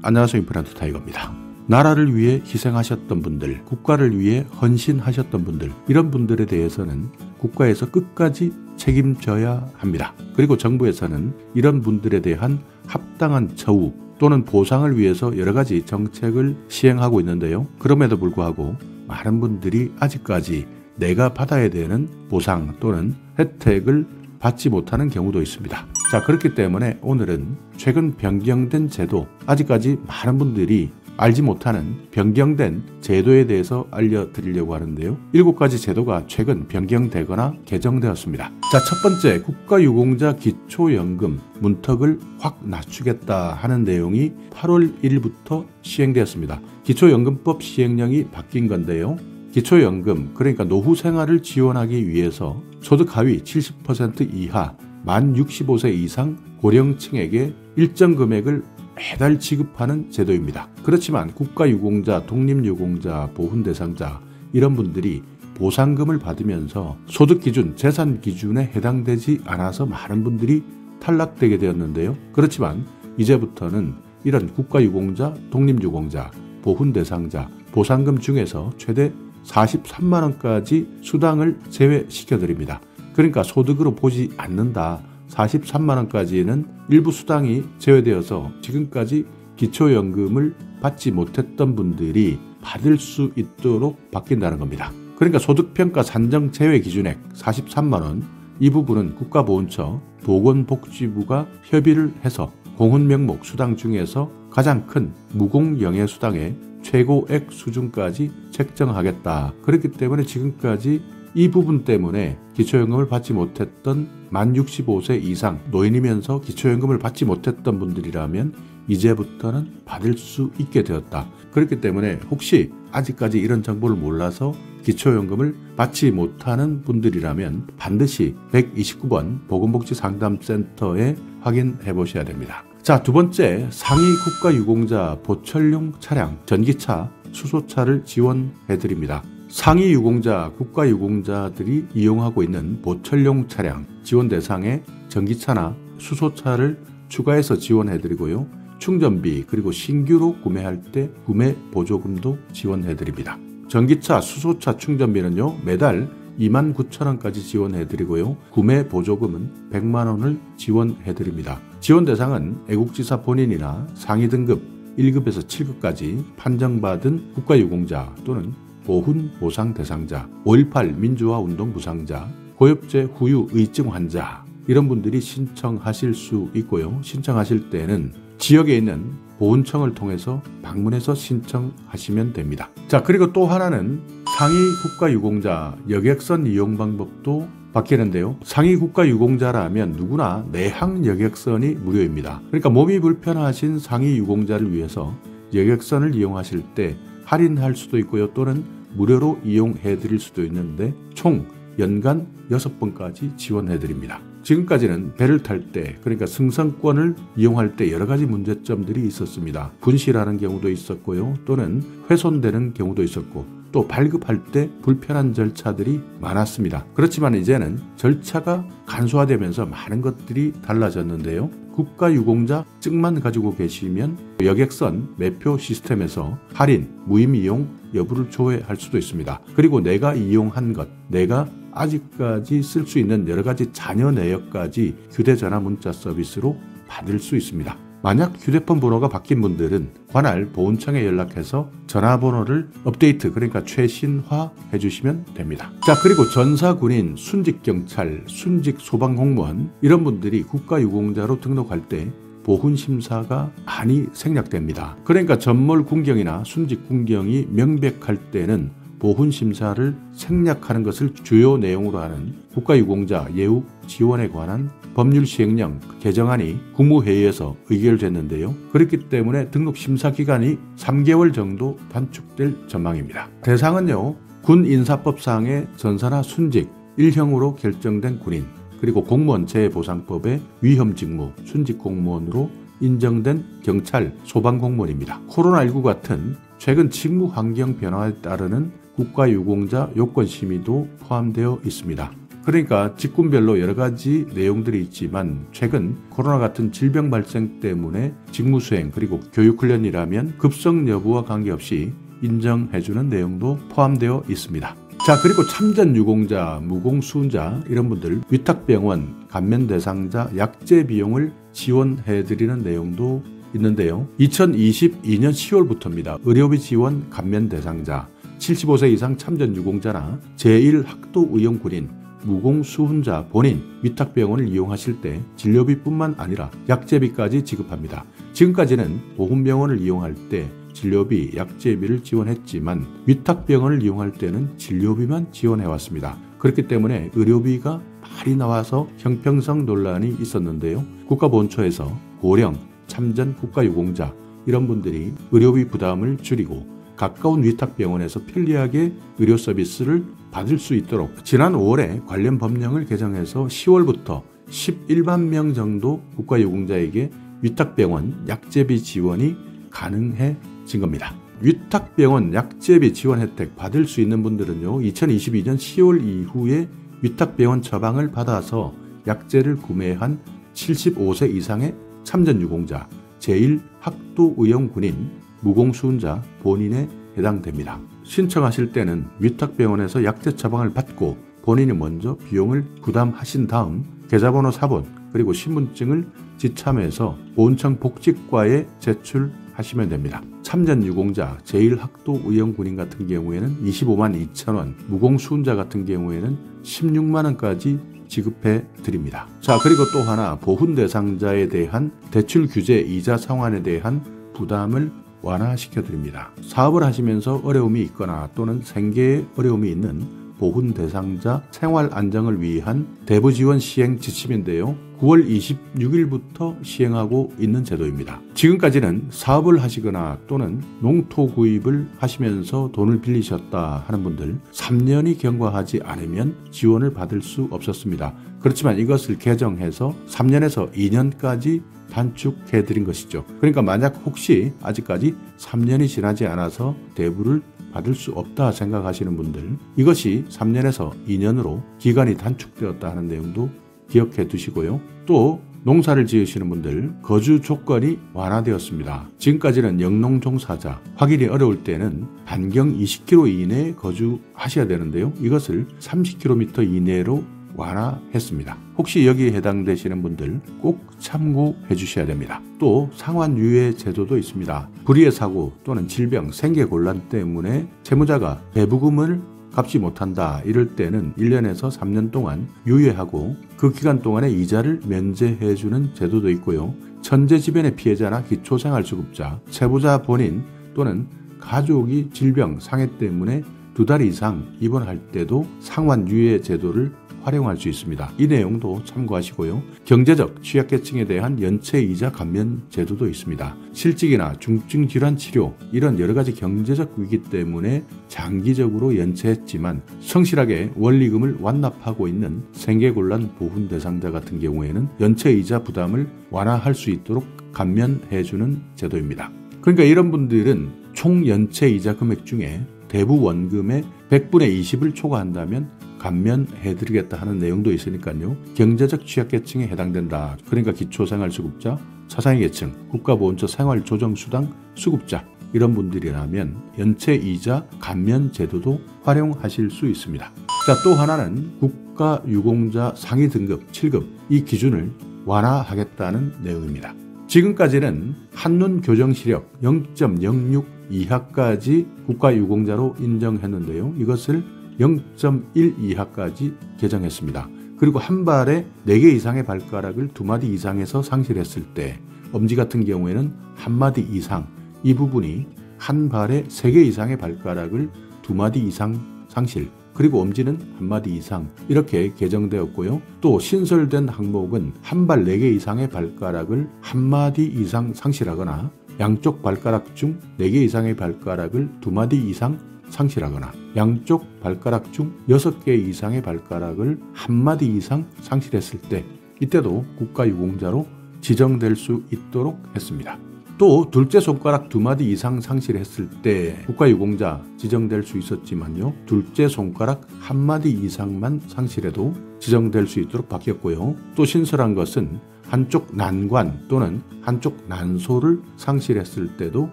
안녕하세요. 임플란트 타이거입니다. 나라를 위해 희생하셨던 분들, 국가를 위해 헌신하셨던 분들, 이런 분들에 대해서는 국가에서 끝까지 책임져야 합니다. 그리고 정부에서는 이런 분들에 대한 합당한 처우 또는 보상을 위해서 여러 가지 정책을 시행하고 있는데요. 그럼에도 불구하고 많은 분들이 아직까지 내가 받아야 되는 보상 또는 혜택을 받지 못하는 경우도 있습니다. 자, 그렇기 때문에 오늘은 최근 변경된 제도, 아직까지 많은 분들이 알지 못하는 변경된 제도에 대해서 알려드리려고 하는데요. 7가지 제도가 최근 변경되거나 개정되었습니다. 자, 첫 번째, 국가유공자 기초연금 문턱을 확 낮추겠다 하는 내용이 8월 1일부터 시행되었습니다. 기초연금법 시행령이 바뀐 건데요. 기초연금, 그러니까 노후 생활을 지원하기 위해서 소득 하위 70% 이하 만 65세 이상 고령층에게 일정 금액을 매달 지급하는 제도입니다. 그렇지만 국가유공자, 독립유공자, 보훈대상자 이런 분들이 보상금을 받으면서 소득기준, 재산기준에 해당되지 않아서 많은 분들이 탈락되게 되었는데요. 그렇지만 이제부터는 이런 국가유공자, 독립유공자, 보훈대상자, 보상금 중에서 최대 43만 원까지 수당을 제외시켜드립니다. 그러니까 소득으로 보지 않는다. 43만 원까지는 일부 수당이 제외되어서 지금까지 기초연금을 받지 못했던 분들이 받을 수 있도록 바뀐다는 겁니다. 그러니까 소득평가 산정 제외 기준액 43만 원, 이 부분은 국가보훈처, 보건복지부가 협의를 해서 공훈 명목 수당 중에서 가장 큰 무공영예수당의 최고액 수준까지 책정하겠다. 그렇기 때문에 지금까지 이 부분 때문에 기초연금을 받지 못했던 만 65세 이상 노인이면서 기초연금을 받지 못했던 분들이라면 이제부터는 받을 수 있게 되었다. 그렇기 때문에 혹시 아직까지 이런 정보를 몰라서 기초연금을 받지 못하는 분들이라면 반드시 129번 보건복지상담센터에 확인해 보셔야 됩니다. 자, 두 번째, 상위 국가유공자 보철용 차량, 전기차, 수소차를 지원해 드립니다. 상위 유공자, 국가유공자들이 이용하고 있는 보철용 차량 지원 대상에 전기차나 수소차를 추가해서 지원해 드리고요. 충전비 그리고 신규로 구매할 때 구매 보조금도 지원해 드립니다. 전기차, 수소차 충전비는요, 매달 29,000원까지 지원해 드리고요. 구매 보조금은 100만 원을 지원해 드립니다. 지원 대상은 애국지사 본인이나 상위 등급 1급에서 7급까지 판정받은 국가유공자 또는 보훈 보상 대상자, 5.18 민주화운동 부상자, 고엽제 후유 의증 환자, 이런 분들이 신청하실 수 있고요. 신청하실 때는 지역에 있는 보훈청을 통해서 방문해서 신청하시면 됩니다. 자, 그리고 또 하나는 상위 국가유공자 여객선 이용 방법도 바뀌는데요. 상위 국가유공자라면 누구나 내항 여객선이 무료입니다. 그러니까 몸이 불편하신 상위 유공자를 위해서 여객선을 이용하실 때 할인할 수도 있고요. 또는 무료로 이용해 드릴 수도 있는데 총 연간 6번까지 지원해 드립니다. 지금까지는 배를 탈 때, 그러니까 승선권을 이용할 때 여러 가지 문제점들이 있었습니다. 분실하는 경우도 있었고요. 또는 훼손되는 경우도 있었고, 또 발급할 때 불편한 절차들이 많았습니다. 그렇지만 이제는 절차가 간소화되면서 많은 것들이 달라졌는데요. 국가유공자 증만 가지고 계시면 여객선 매표 시스템에서 할인, 무임 이용 여부를 조회할 수도 있습니다. 그리고 내가 이용한 것, 내가 아직까지 쓸 수 있는 여러 가지 잔여 내역까지 휴대전화 문자 서비스로 받을 수 있습니다. 만약 휴대폰 번호가 바뀐 분들은 관할 보훈청에 연락해서 전화번호를 업데이트, 그러니까 최신화 해주시면 됩니다. 자, 그리고 전사군인, 순직경찰, 순직소방공무원 이런 분들이 국가유공자로 등록할 때 보훈심사가 많이 생략됩니다. 그러니까 전몰군경이나 순직군경이 명백할 때는 보훈심사를 생략하는 것을 주요 내용으로 하는 국가유공자 예우 지원에 관한 법률 시행령 개정안이 국무회의에서 의결됐는데요. 그렇기 때문에 등록 심사 기간이 3개월 정도 단축될 전망입니다. 대상은요, 군 인사법상의 전사나 순직 1형으로 결정된 군인, 그리고 공무원 재해보상법의 위험직무 순직 공무원으로 인정된 경찰, 소방공무원입니다. 코로나19 같은 최근 직무 환경 변화에 따르는 국가유공자 요건 심의도 포함되어 있습니다. 그러니까 직군별로 여러 가지 내용들이 있지만 최근 코로나 같은 질병 발생 때문에 직무수행 그리고 교육훈련이라면 급성 여부와 관계없이 인정해주는 내용도 포함되어 있습니다. 자, 그리고 참전 유공자, 무공수훈자 이런 분들 위탁병원, 감면 대상자 약제 비용을 지원해드리는 내용도 있는데요. 2022년 10월부터입니다. 의료비 지원 감면 대상자, 75세 이상 참전 유공자나 제1학도의용 군인, 무공수훈자 본인 위탁병원을 이용하실 때 진료비뿐만 아니라 약제비까지 지급합니다. 지금까지는 보훈병원을 이용할 때 진료비, 약제비를 지원했지만 위탁병원을 이용할 때는 진료비만 지원해왔습니다. 그렇기 때문에 의료비가 많이 나와서 형평성 논란이 있었는데요. 국가보훈처에서 고령, 참전 국가유공자 이런 분들이 의료비 부담을 줄이고 가까운 위탁병원에서 편리하게 의료 서비스를 받을 수 있도록 지난 5월에 관련 법령을 개정해서 10월부터 11만 명 정도 국가유공자에게 위탁병원 약제비 지원이 가능해진 겁니다. 위탁병원 약제비 지원 혜택 받을 수 있는 분들은요, 2022년 10월 이후에 위탁병원 처방을 받아서 약제를 구매한 75세 이상의 참전유공자, 제1학도의용 군인, 무공수훈자 본인에 해당됩니다. 신청하실 때는 위탁병원에서 약제 처방을 받고 본인이 먼저 비용을 부담하신 다음 계좌번호 4번 그리고 신분증을 지참해서 보훈청 복지과에 제출하시면 됩니다. 참전유공자, 제1학도의용 군인 같은 경우에는 25만 2천 원, 무공수훈자 같은 경우에는 16만 원까지 지급해 드립니다. 자, 그리고 또 하나 보훈 대상자에 대한 대출 규제 이자 상환에 대한 부담을 완화시켜 드립니다. 사업을 하시면서 어려움이 있거나 또는 생계에 어려움이 있는 보훈 대상자 생활 안정을 위한 대부 지원 시행 지침인데요. 9월 26일부터 시행하고 있는 제도입니다. 지금까지는 사업을 하시거나 또는 농토 구입을 하시면서 돈을 빌리셨다 하는 분들 3년이 경과하지 않으면 지원을 받을 수 없었습니다. 그렇지만 이것을 개정해서 3년에서 2년까지 단축해 드린 것이죠. 그러니까 만약 혹시 아직까지 3년이 지나지 않아서 대부를 받을 수 없다 생각하시는 분들 이것이 3년에서 2년으로 기간이 단축되었다 하는 내용도 기억해 두시고요. 또 농사를 지으시는 분들 거주 조건이 완화되었습니다. 지금까지는 영농종사자 확인이 어려울 때는 반경 20km 이내에 거주하셔야 되는데요. 이것을 30km 이내로 완화했습니다. 혹시 여기에 해당되시는 분들 꼭 참고해 주셔야 됩니다. 또 상환유예 제도도 있습니다. 불의의 사고 또는 질병, 생계곤란 때문에 채무자가 배부금을 갚지 못한다 이럴 때는 1년에서 3년 동안 유예하고 그 기간 동안에 이자를 면제해 주는 제도도 있고요. 천재지변의 피해자나 기초생활수급자, 채무자 본인 또는 가족이 질병, 상해 때문에 2달 이상 입원할 때도 상환유예 제도를 활용할 수 있습니다. 이 내용도 참고하시고요. 경제적 취약계층에 대한 연체이자 감면 제도도 있습니다. 실직이나 중증 질환 치료 이런 여러 가지 경제적 위기 때문에 장기적으로 연체했지만 성실하게 원리금을 완납하고 있는 생계곤란 보훈 대상자 같은 경우에는 연체이자 부담을 완화할 수 있도록 감면해주는 제도입니다. 그러니까 이런 분들은 총 연체이자 금액 중에 대부 원금의 100분의 20을 초과한다면 감면해드리겠다 하는 내용도 있으니까요. 경제적 취약계층에 해당된다. 그러니까 기초생활수급자, 차상위계층, 국가보훈처 생활조정수당 수급자 이런 분들이라면 연체이자 감면 제도도 활용하실 수 있습니다. 자, 또 하나는 국가유공자 상위 등급 7급 이 기준을 완화하겠다는 내용입니다. 지금까지는 한눈 교정시력 0.06 이하까지 국가유공자로 인정했는데요. 이것을 0.1 이하까지 개정했습니다. 그리고 한 발에 4개 이상의 발가락을 2마디 이상에서 상실했을 때 엄지 같은 경우에는 1마디 이상 이 부분이 한 발에 3개 이상의 발가락을 2마디 이상 상실 그리고 엄지는 1마디 이상 이렇게 개정되었고요. 또 신설된 항목은 한 발 4개 이상의 발가락을 1마디 이상 상실하거나 양쪽 발가락 중 4개 이상의 발가락을 2마디 이상 상실하거나 양쪽 발가락 중 6개 이상의 발가락을 1마디 이상 상실했을 때 이때도 국가유공자로 지정될 수 있도록 했습니다. 또 둘째 손가락 2마디 이상 상실했을 때 국가유공자 지정될 수 있었지만요. 둘째 손가락 1마디 이상만 상실해도 지정될 수 있도록 바뀌었고요. 또 신설한 것은 한쪽 난관 또는 한쪽 난소를 상실했을 때도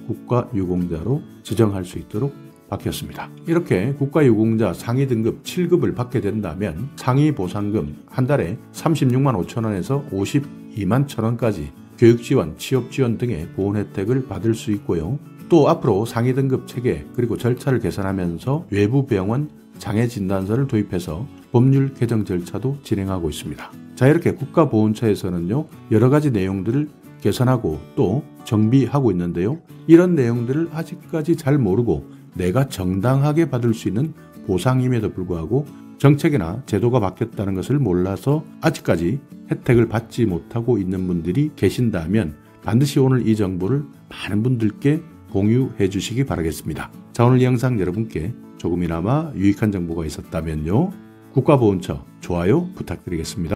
국가유공자로 지정할 수 있도록 바뀌었습니다. 이렇게 국가유공자 상위 등급 7급을 받게 된다면 상위 보상금 한 달에 36만 5천 원에서 52만 1천 원까지 교육지원, 취업지원 등의 보훈 혜택을 받을 수 있고요. 또 앞으로 상위 등급 체계 그리고 절차를 개선하면서 외부 병원 장애진단서를 도입해서 법률 개정 절차도 진행하고 있습니다. 자, 이렇게 국가보훈처에서는요, 여러 가지 내용들을 개선하고 또 정비하고 있는데요. 이런 내용들을 아직까지 잘 모르고 내가 정당하게 받을 수 있는 보상임에도 불구하고 정책이나 제도가 바뀌었다는 것을 몰라서 아직까지 혜택을 받지 못하고 있는 분들이 계신다면 반드시 오늘 이 정보를 많은 분들께 공유해 주시기 바라겠습니다. 자, 오늘 이 영상 여러분께 조금이나마 유익한 정보가 있었다면요. 국가보훈처 좋아요 부탁드리겠습니다.